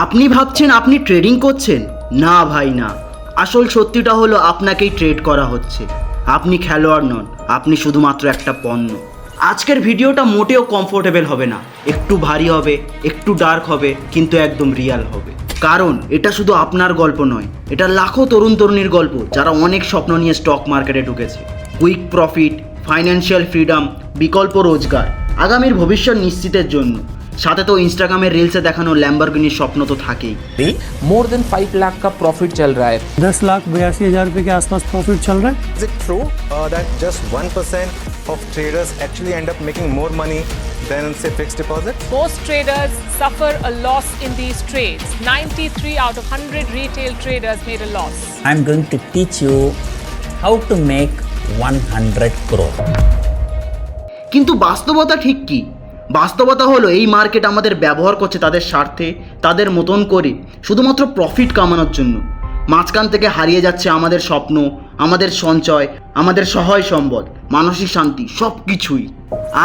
আপনি ভাবছেন আপনি ট্রেডিং করছেন? না ভাই না, আসল সত্যিটা হলো আপনাকেই ট্রেড করা হচ্ছে। আপনি খেলোয়াড় নন, আপনি শুধুমাত্র একটা পণ্য। আজকের ভিডিওটা মোটেও কমফোর্টেবল হবে না, একটু ভারী হবে, একটু ডার্ক হবে, কিন্তু একদম রিয়াল হবে। কারণ এটা শুধু আপনার গল্প নয়, এটা লাখো তরুণ তরুণীর গল্প যারা অনেক স্বপ্ন নিয়ে স্টক মার্কেটে ঢুকেছে। কুইক প্রফিট, ফাইন্যান্সিয়াল ফ্রিডম, বিকল্প রোজগার, আগামীর ভবিষ্যৎ নিশ্চিতের জন্য। সাথে তো ইনস্টাগ্রামের রিলসে দেখানো ল্যাম্বরগিনির স্বপ্ন তো থাকেই। मोर देन 5 लाख का प्रॉफिट चल रहा है। 10,82,000 रुपये के आसपास प्रॉफिट चल रहा है। Is it true that just 1% of traders actually end up making more money than say fixed deposits? Most traders suffer a loss in these trades. 93 out of 100 retail traders made a loss. I'm going to teach you how to make 100 crore. কিন্তু বাস্তবতা ঠিক কি? বাস্তবতা হলো এই market আমাদের ব্যবহার করছে তাদের স্বার্থে, তাদের মতন করে, শুধুমাত্র প্রফিট কামানোর জন্য। মাঝখান থেকে হারিয়ে যাচ্ছে আমাদের স্বপ্ন, আমাদের সঞ্চয়, আমাদের সহায় সম্বল, মানসিক শান্তি, সব কিছুই।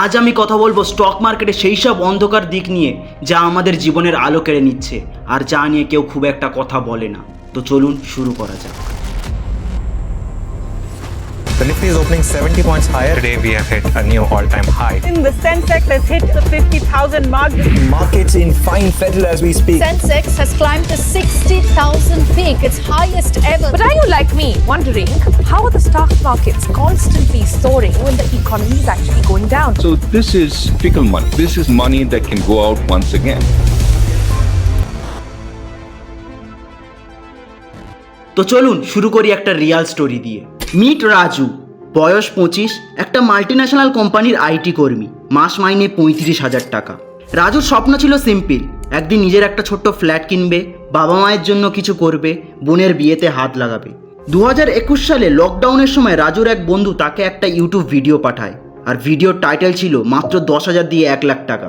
আজ আমি কথা বলবো স্টক মার্কেটে সেই সব অন্ধকার দিক নিয়ে যা আমাদের জীবনের আলো কেড়ে নিচ্ছে, আর যা নিয়ে কেউ খুব একটা কথা বলে না। তো চলুন শুরু করা যাক। The Nifty is opening 70 points higher. Today we have hit a new all-time high. In the Sensex has hit the 50,000 mark. Markets in fine fettle as we speak. Sensex has climbed to 60,000 peak, its highest ever. But are you like me, wondering how are the stock markets constantly soaring when the economy is actually going down? So this is fickle money. This is money that can go out once again. তো চলুন শুরু করি একটা Real story দিয়ে। Meet Raju, বয়স 25, একটা multinational কোম্পানির IT কর্মী, মাস মাইনে 35,000 টাকা। রাজুর স্বপ্ন ছিল সিম্পল, একদিন নিজের একটা ছোট্ট ফ্ল্যাট কিনবে, বাবা মায়ের জন্য কিছু করবে, বোনের বিয়েতে হাত লাগাবে। 2021 সালে লকডাউনের সময় রাজুর এক বন্ধু তাকে একটা ইউটিউব ভিডিও পাঠায়, আর ভিডিওর টাইটেল ছিল মাত্র 10,000 দিয়ে 1 লাখ টাকা,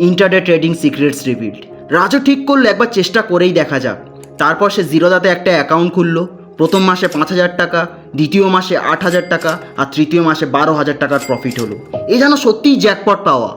intraday trading secrets revealed. Raju ঠিক করলো একবার চেষ্টা করেই দেখা যাক। তারপর সে জিরোদাতে একটা অ্যাকাউন্ট খুললো। প্রথম মাসে 5,000 টাকা, দ্বিতীয় মাসে 8,000 টাকা, আর তৃতীয় মাসে 12,000 টাকার প্রফিট হলো। এ যেন সত্যিই জ্যাকপট পাওয়া।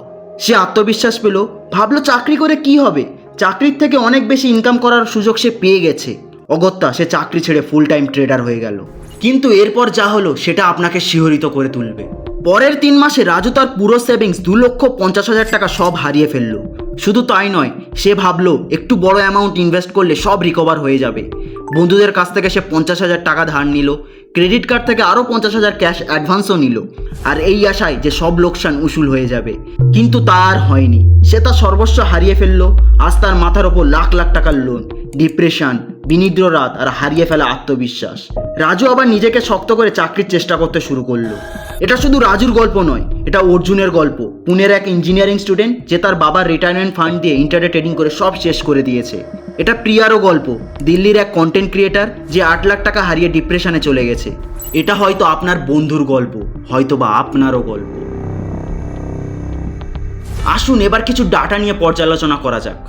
সে আত্মবিশ্বাস পেল, ভাবলো চাকরি করে কি হবে, চাকরির থেকে অনেক বেশি ইনকাম করার সুযোগ সে পেয়ে গেছে। অগত্যা সে চাকরি ছেড়ে ফুল টাইম ট্রেডার হয়ে গেল। কিন্তু এরপর যা হলো সেটা আপনাকে শিহরিত করে তুলবে। পরের 3 মাসে রাজু তার পুরো সেভিংস 2,50,000 টাকা সব হারিয়ে ফেললো। শুধু তাই নয়, সে ভাবলো একটু বড় অ্যামাউন্ট ইনভেস্ট করলে সব রিকভার হয়ে যাবে। বন্ধুদের কাছ থেকে সে 50,000 টাকা ধার নিল, ক্রেডিট কার্ড থেকে আরও 50,000 ক্যাশ অ্যাডভান্সও নিল, আর এই আশায় যে সব লোকসান উসুল হয়ে যাবে। কিন্তু তা আর হয়নি। সে তার সর্বস্ব হারিয়ে ফেললো। আজ তার মাথার ওপর লাখ লাখ টাকার লোন, ডিপ্রেশন, বিনিদ্র রাত, আর হারিয়ে ফেলা আত্মবিশ্বাস। রাজু আবার নিজেকে শক্ত করে চাকরির চেষ্টা করতে শুরু করলো। এটা শুধু রাজুর গল্প নয়, এটা অর্জুনের গল্প, পুনের এক ইঞ্জিনিয়ারিং স্টুডেন্ট যে তার বাবার রিটায়ারমেন্ট ফান্ড দিয়ে ইন্টারনেট ট্রেডিং করে সব শেষ করে দিয়েছে। এটা প্রিয়ারও গল্প, দিল্লির এক কন্টেন্ট ক্রিয়েটার যে 8 লাখ টাকা হারিয়ে ডিপ্রেশনে চলে গেছে। এটা হয়তো আপনার বন্ধুর গল্প, হয়তো বা আপনারও গল্প। আসুন এবার কিছু ডাটা নিয়ে পর্যালোচনা করা যাক।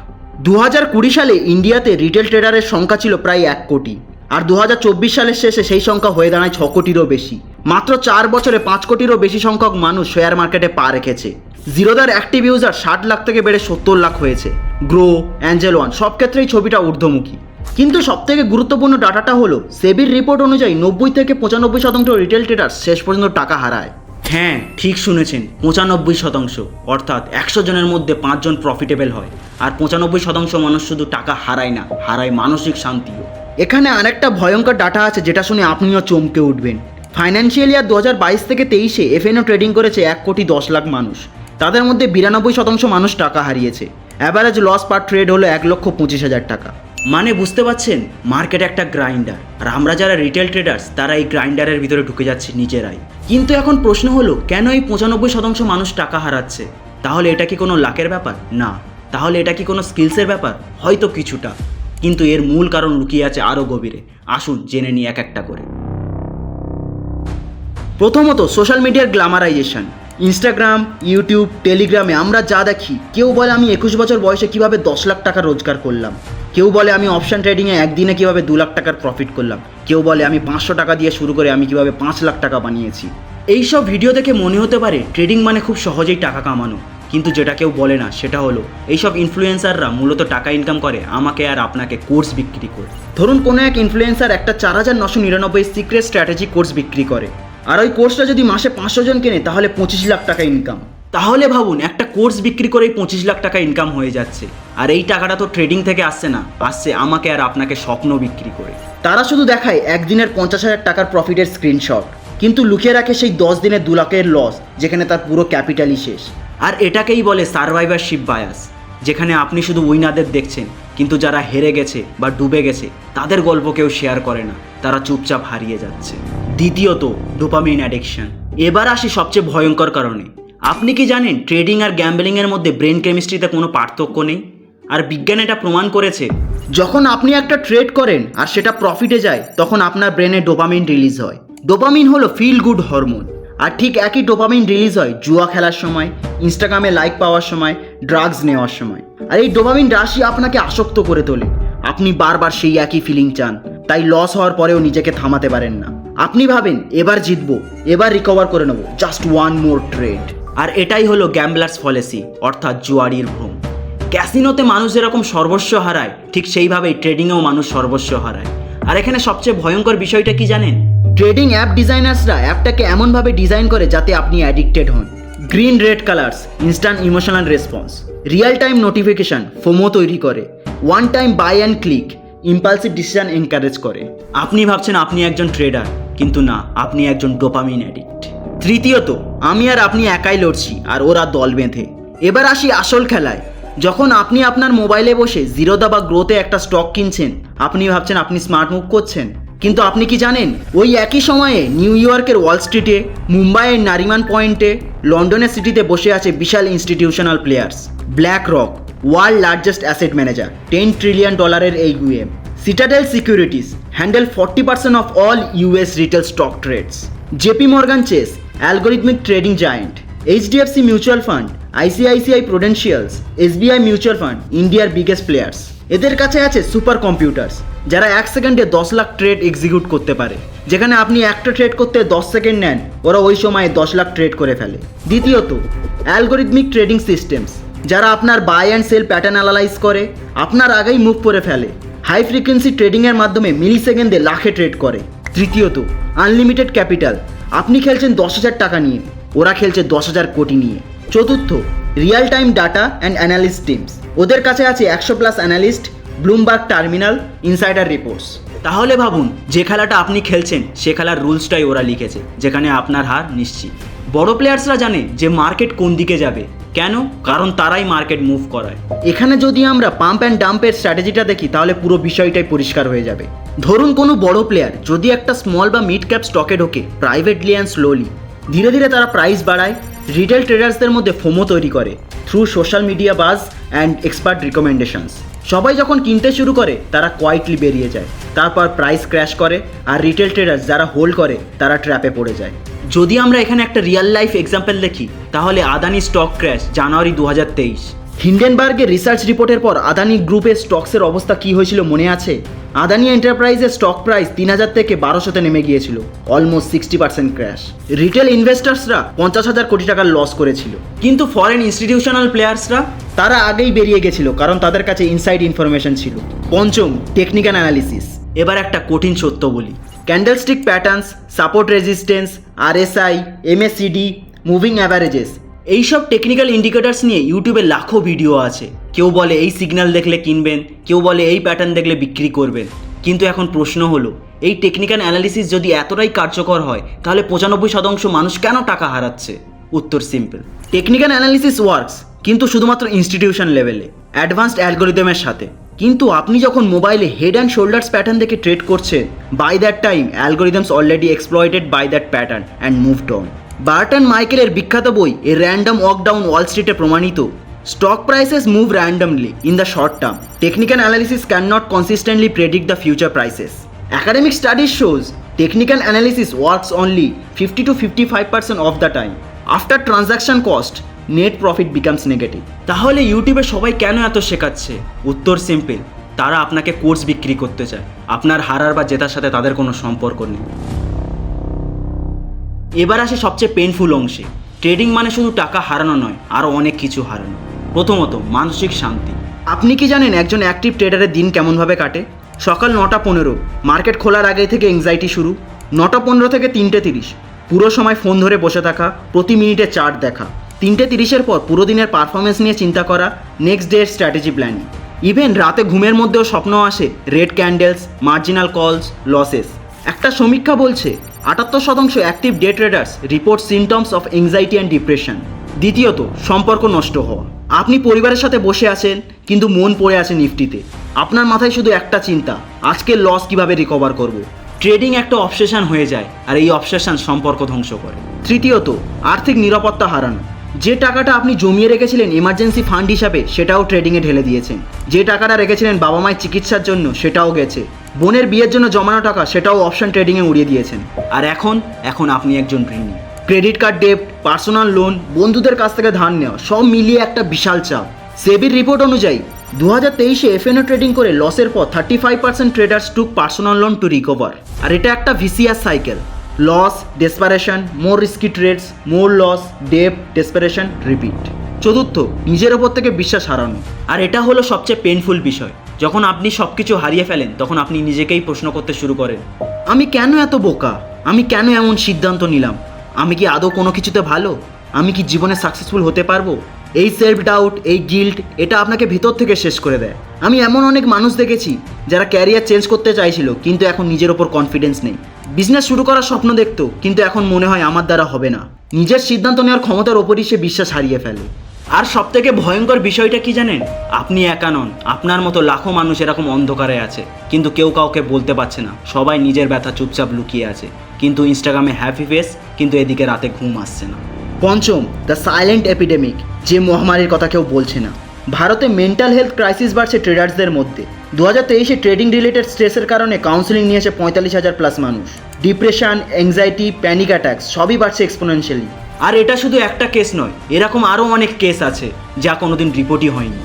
2020 সালে ইন্ডিয়াতে রিটেল ট্রেডারের সংখ্যা ছিল প্রায় 1 কোটি, আর 2024 সালের শেষে সেই সংখ্যা হয়ে দাঁড়ায় 6 কোটিরও বেশি। মাত্র 4 বছরে 5 কোটিরও বেশি সংখ্যক মানুষ শেয়ার মার্কেটে পা রেখেছে। জিরোদার অ্যাক্টিভ ইউজার 60 লাখ থেকে বেড়ে 70 লাখ হয়েছে। গ্রো, অ্যাঞ্জেল ওয়ান সব ক্ষেত্রেই ছবিটা ঊর্ধ্বমুখী। কিন্তু সবথেকে গুরুত্বপূর্ণ ডাটাটা হলো সেবির রিপোর্ট অনুযায়ী 90 থেকে 95% রিটেল ট্রেডার শেষ পর্যন্ত টাকা হারায়। হ্যাঁ, ঠিক শুনেছেন, 95%, অর্থাৎ 100 জনের মধ্যে 5 জন প্রফিটেবল হয়, আর 95% মানুষ শুধু টাকা হারায় না, হারায় মানসিক শান্তিও। এখানে আরেকটা ভয়ঙ্কর ডাটা আছে যেটা শুনে আপনিও চমকে উঠবেন। ফাইন্যান্সিয়াল ইয়ার 2022 থেকে 23-এ এফএনও ট্রেডিং করেছে 1,10,00,000 মানুষ। তাদের মধ্যে 92% মানুষ টাকা হারিয়েছে। অ্যাভারেজ লস পার ট্রেড হলো 1,25,000 টাকা। মানে বুঝতে পারছেন, মার্কেট একটা গ্রাইন্ডার, আর আমরা যারা রিটেল ট্রেডার্স তারা এই গ্রাইন্ডারের ভিতরে ঢুকে যাচ্ছি নিজেরাই। কিন্তু এখন প্রশ্ন হলো, কেন এই 95% মানুষ টাকা হারাচ্ছে? তাহলে এটা কি কোনো লাকের ব্যাপার? না। তাহলে এটা কি কোনো স্কিলসের ব্যাপার? হয়তো কিছুটা, কিন্তু এর মূল কারণ লুকিয়ে আছে আরও গভীরে। আসুন জেনে নিই এক একটা করে। প্রথমত, সোশ্যাল মিডিয়ার গ্ল্যামারাইজেশন। ইনস্টাগ্রাম, ইউটিউব, টেলিগ্রামে আমরা যা দেখি, কেউ বলে আমি 21 বছর বয়সে কিভাবে 10 লাখ টাকা রোজগার করলাম, কেউ বলে আমি অপশন ট্রেডিংয়ে একদিনে কিভাবে 2 লাখ টাকার প্রফিট করলাম, কেউ বলে আমি 500 টাকা দিয়ে শুরু করে আমি কিভাবে 5 লাখ টাকা বানিয়েছি। এইসব ভিডিও দেখে মনে হতে পারে ট্রেডিং মানে খুব সহজেই টাকা কামানো, কিন্তু যেটা কেউ বলে না সেটা হলো এইসব ইনফ্লুয়েন্সাররা মূলত টাকা ইনকাম করে আমাকে আর আপনাকে কোর্স বিক্রি করে। ধরুন কোনো এক ইনফ্লুয়েন্সার একটা 4,999 সিক্রেট স্ট্র্যাটেজি কোর্স বিক্রি করে, আর ওই কোর্সটা যদি মাসে 500 জন কেনে তাহলে 25 লাখ টাকা ইনকাম। তাহলে ভাবুন একটা কোর্স বিক্রি করেই 25 লাখ টাকা ইনকাম হয়ে যাচ্ছে, আর এই টাকাটা তো ট্রেডিং থেকে আসছে না, আসছে আমাকে আর আপনাকে স্বপ্ন বিক্রি করে। তারা শুধু দেখায় একদিনের 50,000 টাকার প্রফিটের স্ক্রিনশট, কিন্তু লুকিয়ে রাখে সেই 10 দিনের 2 লাখের লস যেখানে তার পুরো ক্যাপিটালই শেষ। আর এটাকেই বলে সারভাইভারশিপ বায়াস, যেখানে আপনি শুধু উইনারদের দেখছেন কিন্তু যারা হেরে গেছে বা ডুবে গেছে তাদের গল্প কেউ শেয়ার করে না, তারা চুপচাপ হারিয়ে যাচ্ছে। দ্বিতীয়ত, ডোপামিন অ্যাডিকশন। এবার আসি সবচেয়ে ভয়ঙ্কর কারণে। আপনি কি জানেন ট্রেডিং আর গ্যাম্বলিংয়ের মধ্যে ব্রেন কেমিস্ট্রিতে কোনো পার্থক্য নেই? আর বিজ্ঞান এটা প্রমাণ করেছে, যখন আপনি একটা ট্রেড করেন আর সেটা প্রফিটে যায় তখন আপনার ব্রেনে ডোপামিন রিলিজ হয়। ডোপামিন হলো ফিল গুড হরমোন। আর ঠিক একই ডোপামিন রিলিজ হয় জুয়া খেলার সময়, ইনস্টাগ্রামে লাইক পাওয়ার সময়, ড্রাগস নেওয়ার সময়। আর এই ডোপামিন রাশি আপনাকে আসক্ত করে তোলে, আপনি বারবার সেই একই ফিলিং চান, তাই লস হওয়ার পরেও নিজেকে থামাতে পারেন না। আপনি ভাবেন এবার জিতবো, এবার রিকভার করে নেবো, জাস্ট ওয়ান মোর ট্রেড। আর এটাই হলো গ্যাম্বলার্স ফলেসি, অর্থাৎ জুয়ারির ভ্রম। ক্যাসিনোতে মানুষ যেরকম সর্বস্ব হারায়, ঠিক সেইভাবেই ট্রেডিংয়েও মানুষ সর্বস্ব হারায়। আর এখানে সবচেয়ে ভয়ঙ্কর বিষয়টা কি জানেন? ট্রেডিং অ্যাপ ডিজাইনার্সরা অ্যাপটাকে এমনভাবে ডিজাইন করে যাতে আপনি অ্যাডিক্টেড হন। Green red colours, instant emotional response, real time notification FOMO তৈরি করে, one time buy and click, impulsive decision encourage করে। আপনি ভাবছেন আপনি একজন ট্রেডার, কিন্তু না, আপনি একজন ডোপামিন অ্যাডিক্ট। তৃতীয়ত, আমি আর আপনি একাই লড়ছি আর ওরা দল বেঁধে। এবার আসি আসল খেলায়। যখন আপনি আপনার মোবাইলে বসে জিরোদা বা গ্রোতে একটা স্টক কিনছেন, আপনি ভাবছেন আপনি স্মার্ট মুভ করছেন, কিন্তু আপনি কি জানেন ওই একই সময়ে নিউ ইয়র্কের ওয়াল স্ট্রিটে, মুম্বাইয়ের নারিমান পয়েন্টে, লন্ডনের সিটিতে বসে আছে বিশাল institutional players. BlackRock, world largest asset manager, $10 trillion AUM। Citadel Securities handle 40% of all US retail stock trades. JP Morgan Chase, algorithmic trading giant. HDFC mutual fund, ICICI Prudentials, SBI mutual fund, ইন্ডিয়ার biggest players. এদের কাছে আছে super computers যারা 1 সেকেন্ডে 10 lakh trade execute করতে পারে। যেখানে আপনি একটা ট্রেড করতে 10 সেকেন্ড নেন, ওরা ওই সময়ে 10 লাখ ট্রেড করে ফেলে। দ্বিতীয়ত, অ্যালগোরিথমিক ট্রেডিং সিস্টেমস যারা আপনার buy and sell pattern analyse করে আপনার আগেই মুভ করে ফেলে। হাই ফ্রিকোয়েন্সি ট্রেডিংয়ের মাধ্যমে মিলি সেকেন্ডে লাখে ট্রেড করে। তৃতীয়ত, আনলিমিটেড ক্যাপিটাল। আপনি খেলছেন 10,000 টাকা নিয়ে, ওরা খেলছে 10,000 কোটি নিয়ে। চতুর্থ, real time data and analyst teams. ওদের কাছে আছে 100+ analyst, Bloomberg terminal, insider reports. তাহলে ভাবুন যে খেলাটা আপনি খেলছেন সে খেলার রুলসটাই ওরা লিখেছে, যেখানে আপনার হার নিশ্চিত। বড় প্লেয়ার্সরা জানে যে মার্কেট কোন দিকে যাবে। কেন? কারণ তারাই মার্কেট মুভ করায়। এখানে যদি আমরা পাম্প অ্যান্ড ডাম্পের স্ট্র্যাটেজিটা দেখি তাহলে পুরো বিষয়টাই পরিষ্কার হয়ে যাবে। ধরুন কোনো বড় প্লেয়ার যদি একটা স্মল বা মিড ক্যাপ স্টকে ঢোকে প্রাইভেটলি অ্যান্ড স্লোলি, ধীরে ধীরে তারা প্রাইস বাড়ায়, রিটেল ট্রেডার্সদের মধ্যে ফোমো তৈরি করে থ্রু সোশ্যাল মিডিয়া বাজ অ্যান্ড এক্সপার্ট রিকমেন্ডেশনস। সবাই যখন কিনতে শুরু করে তারা কোয়াইটলি বেরিয়ে যায়, তারপর প্রাইস ক্র্যাশ করে, আর রিটেল ট্রেডার্স যারা হোল্ড করে তারা ট্র্যাপে পড়ে যায়। যদি আমরা এখানে একটা রিয়েল লাইফ এক্সাম্পল দেখি তাহলে আদানি স্টক ক্র্যাশ জানুয়ারি 2023। হিন্ডেনবার্গের রিসার্চ রিপোর্টের পর আদানি গ্রুপের স্টকসের অবস্থা কী হয়েছিল মনে আছে? আদানি এন্টারপ্রাইজের স্টক প্রাইস 3,000 থেকে 1,200-তে নেমে গিয়েছিল, অলমোস্ট 60% ক্র্যাশ। রিটেল ইনভেস্টার্সরা 50,000 কোটি টাকার লস করেছিল, কিন্তু ফরেন ইনস্টিটিউশনাল প্লেয়ার্সরা তারা আগেই বেরিয়ে গেছিল কারণ তাদের কাছে ইনসাইড ইনফরমেশন ছিল। পঞ্চম, টেকনিক্যাল অ্যানালিসিস। এবার একটা কঠিন সত্য বলি, candlestick patterns, support resistance, RSI, MACD, moving অ্যাভারেজেস, এইসব টেকনিক্যাল ইন্ডিকেটার্স নিয়ে ইউটিউবে লাখো ভিডিও আছে। কেউ বলে এই সিগন্যাল দেখলে কিনবেন, কেউ বলে এই প্যাটার্ন দেখলে বিক্রি করবেন। কিন্তু এখন প্রশ্ন হলো, এই টেকনিক্যাল অ্যানালিসিস যদি এতটাই কার্যকর হয় তাহলে 95% মানুষ কেন টাকা হারাচ্ছে? উত্তর সিম্পল, টেকনিক্যাল অ্যানালিসিস ওয়ার্কস, কিন্তু শুধুমাত্র ইনস্টিটিউশন লেভেলে, অ্যাডভান্সড অ্যালগোরিদমের সাথে। কিন্তু আপনি যখন মোবাইলে হেড অ্যান্ড শোল্ডার্স প্যাটার্ন দেখে ট্রেড করছেন, by that time algorithms already exploited by that pattern and moved on. Burton মাইকেলের বিখ্যাত বই a random walk down Wall স্ট্রিটে প্রমাণিত, stock prices move randomly in the short term. Technical analysis can not consistently predict the future prices. Academic studies shows technical analysis works only 50 to 55% of the time. After transaction cost, net profit becomes negative. তাহলে ইউটিউবে সবাই কেন এত শেখাচ্ছে? উত্তর simple, তারা আপনাকে course বিক্রি করতে চায়, আপনার হারার বা জেতার সাথে তাদের কোনো সম্পর্ক নেই। এবার আসে সবচেয়ে পেইনফুল অংশে, ট্রেডিং মানে শুধু টাকা হারানো নয়, আরও অনেক কিছু হারানো। প্রথমত মানসিক শান্তি। আপনি কি জানেন একজন অ্যাক্টিভ ট্রেডারের দিন কেমনভাবে কাটে? সকাল 9:15, মার্কেট খোলার আগে থেকে এংজাইটি শুরু। 9:15 থেকে 3:30 পুরো সময় ফোন ধরে বসে থাকা, প্রতি মিনিটে চার্ট দেখা। 3:30 পর পুরো দিনের পারফরমেন্স নিয়ে চিন্তা করা, next day strategy planning. Even রাতে ঘুমের মধ্যেও স্বপ্ন আসে, রেড ক্যান্ডেলস, মার্জিনাল কলস, লসেস। একটা সমীক্ষা বলছে 78% active day traders report symptoms of anxiety and depression. দ্বিতীয়ত সম্পর্ক নষ্ট হওয়া। আপনি পরিবারের সাথে বসে আছেন কিন্তু মন পড়ে আছে নিফটিতে। আপনার মাথায় শুধু একটা চিন্তা, আজকের লস কিভাবে রিকভার করব। ট্রেডিং একটা অবসেশন হয়ে যায়, আর এই অবসেশন সম্পর্ক ধ্বংস করে। তৃতীয়ত আর্থিক নিরাপত্তা হারানো। যে টাকাটা আপনি জমিয়ে রেখেছিলেন এমার্জেন্সি ফান্ড হিসাবে, সেটাও ট্রেডিংয়ে ঢেলে দিয়েছেন। যে টাকাটা রেখেছিলেন বাবা মায়ের চিকিৎসার জন্য, সেটাও গেছে। বোনের বিয়ের জন্য জমানো টাকা, সেটাও অপশন ট্রেডিংয়ে উড়িয়ে দিয়েছেন। আর এখন আপনি একজন ঋণী। Credit card debt, personal loan, বন্ধুদের কাছ থেকে ধার নেওয়া, সব মিলিয়ে একটা বিশাল চাপ। সেবির রিপোর্ট অনুযায়ী 2023-এ এফএনও ট্রেডিং করে লসের পর 35% traders took personal loan to recover. আর এটা একটা vicious cycle. Loss, desperation, more risky trades, more loss, debt, desperation, repeat. চতুর্থ, নিজের ওপর থেকে বিশ্বাস হারানো। আর এটা হলো সবচেয়ে পেইনফুল বিষয়। যখন আপনি সব কিছু হারিয়ে ফেলেন, তখন আপনি নিজেকেই প্রশ্ন করতে শুরু করেন, আমি কেন এত বোকা? আমি কেন এমন সিদ্ধান্ত নিলাম? আমি কি আদৌ কোনো কিছুতে ভালো? আমি কি জীবনে সাকসেসফুল হতে পারবো? এই সেলফ ডাউট, এই গিল্ট, এটা আপনাকে ভিতর থেকে শেষ করে দেয়। আমি এমন অনেক মানুষ দেখেছি যারা ক্যারিয়ার চেঞ্জ করতে চাইছিল, কিন্তু এখন নিজের ওপর কনফিডেন্স নেই। বিজনেস শুরু করার স্বপ্ন দেখতো, কিন্তু এখন মনে হয় আমার দ্বারা হবে না। নিজের সিদ্ধান্ত নেওয়ার ক্ষমতার ওপরই সে বিশ্বাস হারিয়ে ফেলে। আর সবথেকে ভয়ঙ্কর বিষয়টা কি জানেন? আপনি একা নন, আপনার মতো লাখো মানুষ এরকম অন্ধকারে আছে, কিন্তু কেউ কাউকে বলতে পারছে না। সবাই নিজের ব্যথা চুপচাপ লুকিয়ে আছে, কিন্তু ইনস্টাগ্রামে হ্যাপি ফেস, কিন্তু এদিকে রাতে ঘুম আসছে না। পঞ্চম, দ্য সাইলেন্ট এপিডেমিক, যে মহামারীর কথা কেউ বলছে না। ভারতে মেন্টাল হেলথ ক্রাইসিস বাড়ছে ট্রেডার্সদের মধ্যে। 2023-এ ট্রেডিং রিলেটেড স্ট্রেসের কারণে কাউন্সেলিং নিয়েছে 45,000+ মানুষ। ডিপ্রেশন, অ্যাংজাইটি, প্যানিক অ্যাটাক সবই বাড়ছে এক্সপোনেনশিয়ালি। আর এটা শুধু একটা কেস নয়, এরকম আরও অনেক কেস আছে যা কোনোদিন রিপোর্টই হয়নি।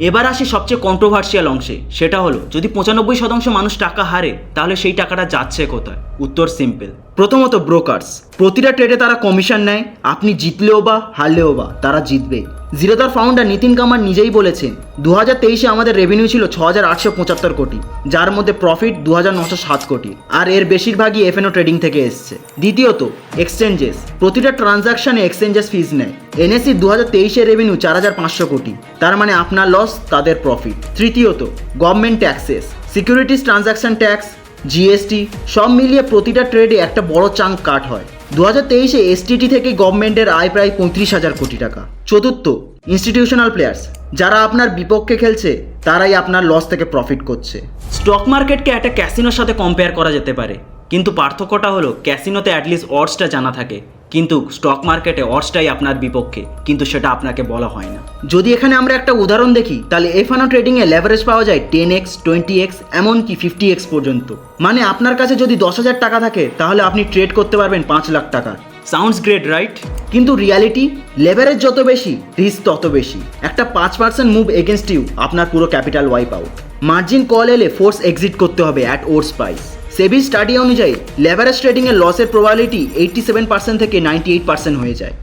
এবার আসি সবচেয়ে কন্ট্রোভার্সিয়াল অংশে, সেটা হলো যদি 95% মানুষ টাকা হারে, তাহলে সেই টাকাটা যাচ্ছে কোথায়? উত্তর সিম্পল। প্রথমত ব্রোকার্স। প্রতিটা ট্রেডে তারা কমিশন নেয়। আপনি জিতলেও বা হারলেও বা তারা জিতবে। জিরোদার ফাউন্ডার নিতিন কামার নিজেই বলেছেন 2023-এ আমাদের রেভিনিউ ছিল 6,875 কোটি, যার মধ্যে প্রফিট 2,907 কোটি, আর এর বেশিরভাগই এফএনও ট্রেডিং থেকে এসছে। দ্বিতীয়ত এক্সচেঞ্জেস। প্রতিটা ট্রানজাকশনে এক্সচেঞ্জেস ফিজ নেয়। এনএসসি 2023-এর রেভিনিউ 4,500 কোটি, তার মানে আপনার লস, তাদের প্রফিট। তৃতীয়ত government taxes, securities transaction tax, GST, সব মিলিয়ে প্রতিটা ট্রেডে একটা বড় চাঙ্ক কাট হয়। 2023-এ এসটিটি থেকে গভর্নমেন্টের আয় প্রায় 35,000 কোটি টাকা। চতুর্থ ইনস্টিটিউশনাল প্লেয়ার্স, যারা আপনার বিপক্ষে খেলছে তারাই আপনার লস থেকে প্রফিট করছে। স্টক মার্কেটকে একটা ক্যাসিনোর সাথে কম্পেয়ার করা যেতে পারে, কিন্তু পার্থক্যটা হলো ক্যাসিনোতে অ্যাটলিস্ট অডসটা জানা থাকে, কিন্তু স্টক মার্কেটে অডসটাই আপনার বিপক্ষে, কিন্তু সেটা আপনাকে বলা হয় না। যদি এখানে আমরা একটা উদাহরণ দেখি, তাহলে এফএনও ট্রেডিংয়ে লেভারেজ পাওয়া যায় 10x, 20x, এমনকি 50x পর্যন্ত। মানে আপনার কাছে যদি 10,000 টাকা থাকে, তাহলে আপনি ট্রেড করতে পারবেন 5 লাখ টাকা। Sounds great, right? কিন্তু রিয়ালিটি, লেভারেজ যত বেশি, রিস্ক তত বেশি। একটা 5% মুভ এগেনস্ট ইউ, আপনার পুরো capital wipe out. Margin call এলে ফোর্স এক্সিট করতে হবে at worse price. SEBI study অনুযায়ী লেভারেজ ট্রেডিংয়ের লসের প্রবাবিলিটি 87% থেকে 98% হয়ে যায়।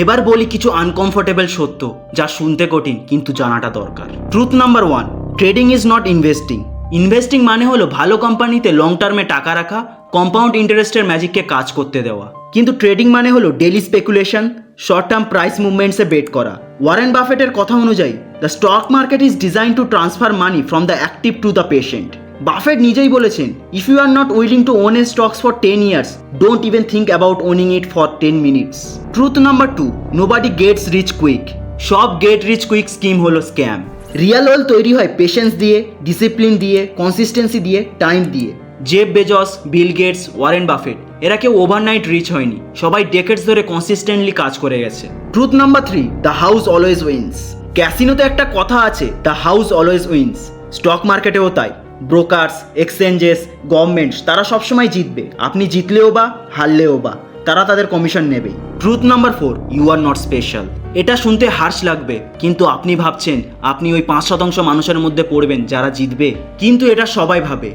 এবার বলি কিছু আনকমফোর্টেবল সত্য, যা শুনতে কঠিন কিন্তু জানাটা দরকার। Truth number 1, trading is not investing. Investing মানে হলো ভালো কোম্পানিতে লং টার্মে টাকা রাখা, কম্পাউন্ড ইন্টারেস্টের ম্যাজিককে কাজ করতে দেওয়া। কিন্তু ট্রেডিং মানে হলো daily speculation, short term price মুভমেন্টসে বেট করা। ওয়ারেন বাফেটের কথা অনুযায়ী the stock market is design to transfer money from the active to the patient. Buffett নিজেই বলেছেন, if you are not willing to own a stocks for 10 years, don't even think about owning it for 10 minutes। Truth number 2, nobody gets rich quick. সব get rich quick scheme হলো scam. Real wealth তৈরি হয় patience দিয়ে, discipline দিয়ে, consistency দিয়ে, time দিয়ে। Jeff Bezos, Bill Gates, Warren Buffett, এরা কেউ ওভারনাইট রিচ হয়নি, সবাই ডেকেডস ধরে কনসিস্টেন্টলি কাজ করে গেছে। Truth number 3, the house always wins. ক্যাসিনোতে একটা কথা আছে, the house always wins. Stock মার্কেটেও তাই। ব্রোকার্স, এক্সচেঞ্জেস, গভর্নমেন্টস, তারা সবসময় জিতবে। আপনি জিতলেও বা হারলেও বা তারা তাদের কমিশন নেবেই। Truth number 4, you are not special. এটা শুনতে হার্শ লাগবে, কিন্তু আপনি ভাবছেন আপনি ওই 5% মানুষের মধ্যে পড়বেন যারা জিতবে, কিন্তু এটা সবাই ভাবে।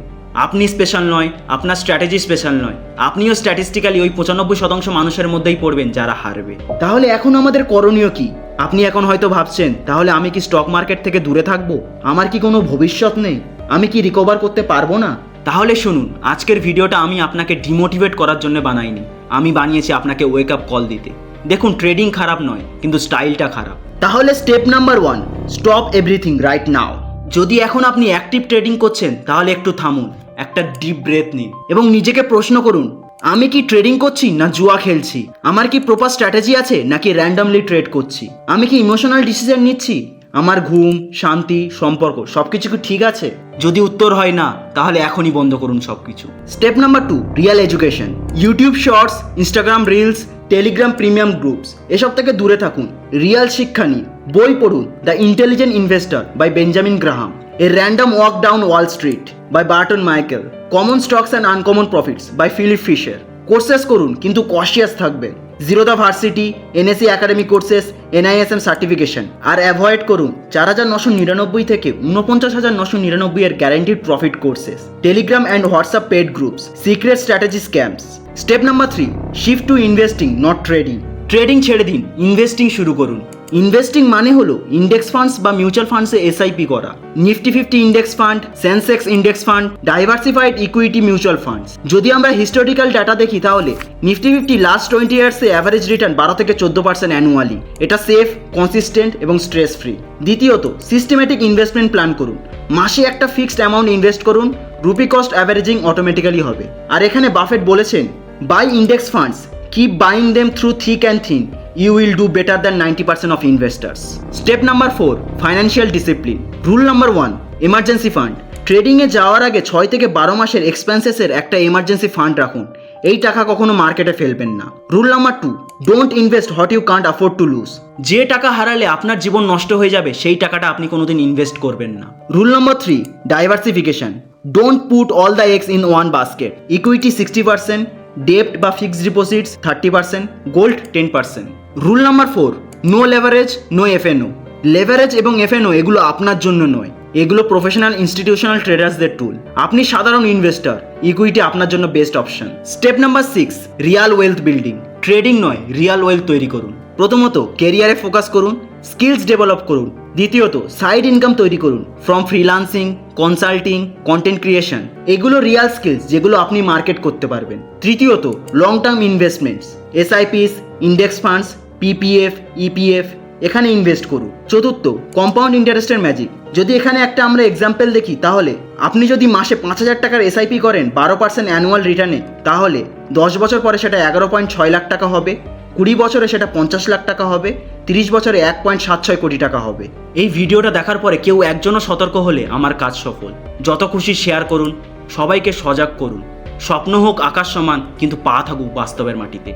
আপনি স্পেশাল নয়, আপনার স্ট্র্যাটেজি স্পেশাল নয়, আপনিও স্ট্যাটিস্টিক্যালি ওই 95% মানুষের মধ্যেই পড়বেন যারা হারবে। তাহলে এখন আমাদের করণীয় কি? আপনি এখন হয়তো ভাবছেন, তাহলে আমি কি স্টক মার্কেট থেকে দূরে থাকবো? আমার কি কোনো ভবিষ্যৎ নেই? আমি কি রিকভার করতে পারবো না? তাহলে শুনুন, আজকের ভিডিওটা আমি আপনাকে ডিমোটিভেট করার জন্য বানাইনি, আমি বানিয়েছি আপনাকে ওয়েক আপ কল দিতে। দেখুন, ট্রেডিং খারাপ নয়, কিন্তু স্টাইলটা খারাপ। তাহলে step number 1, stop everything right now. যদি এখন আপনি অ্যাক্টিভ ট্রেডিং করছেন তাহলে একটু থামুন, একটা ডিপ ব্রেথ নিন এবং নিজেকে প্রশ্ন করুন, আমি কি ট্রেডিং করছি না জুয়া খেলছি? আমার কি প্রপার স্ট্র্যাটেজি আছে নাকি র্যান্ডমলি ট্রেড করছি? আমি কি ইমোশনাল ডিসিশন নিচ্ছি? আমার ঘুম, শান্তি, সম্পর্ক সবকিছু কি ঠিক আছে? যদি উত্তর হয় না, তাহলে এখনই বন্ধ করুন সবকিছু। Step number 2, real education. YouTube shorts, Instagram reels, Telegram premium groups এসব থেকে দূরে থাকুন। রিয়েল শিক্ষা নিন। বই পড়ুন, the intelligent investor by Benjamin Graham, a random walk down Wall Street by Burton Michael, common stocks and uncommon profits by Philip Fisher. Courses করুন, কিন্তু কশিয়াস থাকবেন। Zerodha varsity, NSC academy courses, NISM certification. আর avoid করুন 4999 থেকে 49,999 এর guaranteed profit courses, Telegram and WhatsApp paid groups, secret strategy scams. Step number 3, shift to investing not trading. Trading ছেড়ে দিন, investing শুরু করুন। ইনভেস্টিং মানে হলো ইন্ডেক্স ফান্ডস বা মিউচুয়াল ফান্ডসে এসআইপি করা, Nifty 50 index fund, Sensex index fund, diversified equity mutual funds. যদি আমরা হিস্টোরিক্যাল ডাটা দেখি তাহলে নিফটি 50 লাস্ট 20 ইয়ার্সে অ্যাভারেজ রিটার্ন 12 থেকে 14% অ্যানুয়ালি। এটা সেফ, কনসিস্টেন্ট এবং স্ট্রেস ফ্রি। দ্বিতীয়ত, সিস্টেমেটিক ইনভেস্টমেন্ট প্ল্যান করুন। মাসে একটা ফিক্সড অ্যামাউন্ট ইনভেস্ট করুন, রুপি কস্ট অ্যাভারেজিং অটোমেটিক্যালি হবে। আর এখানে বাফেট বলেছেন, buy index funds, keep buying them through thick and thin, you will do better than 90% of investors. Step number 4, financial discipline. Rule number 1, emergency fund. ট্রেডিংয়ে যাওয়ার আগে 6 থেকে 12 মাসের এক্সপেন্সেসের একটা এমার্জেন্সি ফান্ড রাখুন। এই টাকা কখনো মার্কেটে ফেলবেন না। Rule number 2, don't invest what you can't afford to lose. যে টাকা হারালে আপনার জীবন নষ্ট হয়ে যাবে সেই টাকাটা আপনি কোনোদিন ইনভেস্ট করবেন না। Rule number 3, diversification. Don't put all the eggs in one basket. Equity 60%, ডেপ্ট বা fixed deposits 30%, gold 10%। Rule number 4, no leverage, no FnO. Leverage এবং এফএনও এগুলো আপনার জন্য নয়, এগুলো প্রফেশনাল ইনস্টিটিউশনাল ট্রেডার্সদের টুল। আপনি সাধারণ ইনভেস্টর, ইকুইটি আপনার জন্য best option. Step number 6, Real wealth building. Trading নয়, রিয়াল ওয়েলথ তৈরি করুন। প্রথমত, কেরিয়ারে ফোকাস করুন, স্কিলস ডেভেলপ করুন। দ্বিতীয়ত, সাইড ইনকাম তৈরি করুন, from freelancing, consulting, content creation. এগুলো রিয়াল স্কিলস যেগুলো আপনি মার্কেট করতে পারবেন। তৃতীয়ত, long term investments, SIPs, index funds, PPF, EPF, এখানে ইনভেস্ট করুন। চতুর্থ, কম্পাউন্ড ইন্টারেস্টের ম্যাজিক। যদি এখানে একটা আমরা এক্সাম্পল দেখি, তাহলে আপনি যদি মাসে 5,000 টাকার এসআইপি করেন 12% অ্যানুয়াল রিটার্নে, তাহলে 10 বছর পরে সেটা 11.6 লাখ টাকা হবে, 20 বছরে সেটা 50 লাখ টাকা হবে, 30 বছরে 1.76 কোটি টাকা হবে। এই ভিডিওটা দেখার পরে কেউ একজনও সতর্ক হলে আমার কাজ সফল। যত খুশি শেয়ার করুন, সবাইকে সজাগ করুন। স্বপ্ন হোক আকাশ সমান, কিন্তু পা থাকুক বাস্তবের মাটিতে।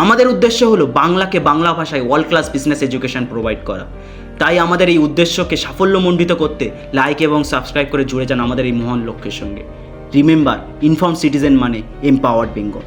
আমাদের উদ্দেশ্য হলো বাংলাকে বাংলা ভাষায় world class business education provide করা। তাই আমাদের এই উদ্দেশ্যকে সাফল্যমণ্ডিত করতে লাইক এবং সাবস্ক্রাইব করে জুড়ে যান আমাদের এই মহান লক্ষ্যের সঙ্গে। রিমেম্বার, ইনফর্ম সিটিজেন মানে এম্পাওয়ার্ড বেঙ্গল।